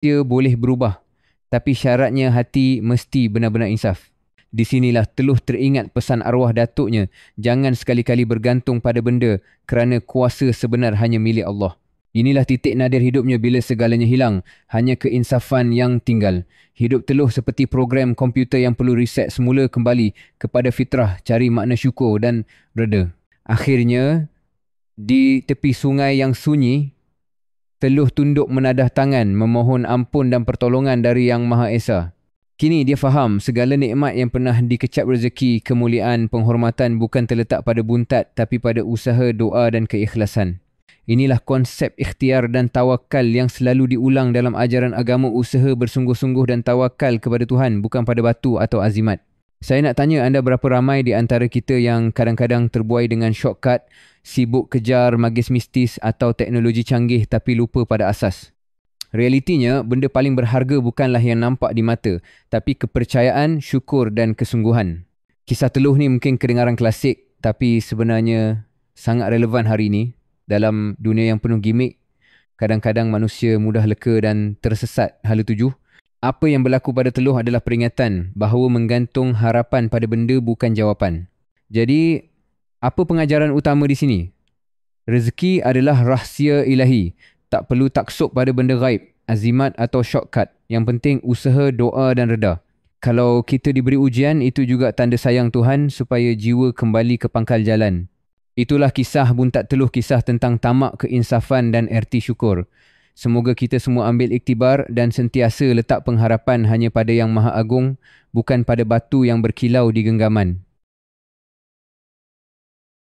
Dia boleh berubah, tapi syaratnya hati mesti benar-benar insaf. Di sinilah teluh teringat pesan arwah datuknya, jangan sekali-kali bergantung pada benda kerana kuasa sebenar hanya milik Allah. Inilah titik nadir hidupnya bila segalanya hilang, hanya keinsafan yang tinggal. Hidup teluh seperti program komputer yang perlu reset semula kembali kepada fitrah, cari makna syukur dan reda. Akhirnya, di tepi sungai yang sunyi, teluh tunduk menadah tangan memohon ampun dan pertolongan dari Yang Maha Esa. Kini dia faham segala nikmat yang pernah dikecap rezeki, kemuliaan, penghormatan bukan terletak pada buntat tapi pada usaha, doa dan keikhlasan. Inilah konsep ikhtiar dan tawakal yang selalu diulang dalam ajaran agama, usaha bersungguh-sungguh dan tawakal kepada Tuhan bukan pada batu atau azimat. Saya nak tanya anda berapa ramai di antara kita yang kadang-kadang terbuai dengan shortcut, sibuk kejar magis mistis atau teknologi canggih tapi lupa pada asas. Realitinya, benda paling berharga bukanlah yang nampak di mata, tapi kepercayaan, syukur dan kesungguhan. Kisah teluh ni mungkin kedengaran klasik, tapi sebenarnya sangat relevan hari ini. Dalam dunia yang penuh gimmick, kadang-kadang manusia mudah leka dan tersesat hala tuju. Apa yang berlaku pada teluh adalah peringatan bahawa menggantung harapan pada benda bukan jawapan. Jadi, apa pengajaran utama di sini? Rezeki adalah rahsia ilahi. Tak perlu taksub pada benda gaib, azimat atau shortcut. Yang penting usaha, doa dan reda. Kalau kita diberi ujian, itu juga tanda sayang Tuhan supaya jiwa kembali ke pangkal jalan. Itulah kisah buntat teluh, kisah tentang tamak, keinsafan dan erti syukur. Semoga kita semua ambil iktibar dan sentiasa letak pengharapan hanya pada Yang Maha Agung, bukan pada batu yang berkilau di genggaman.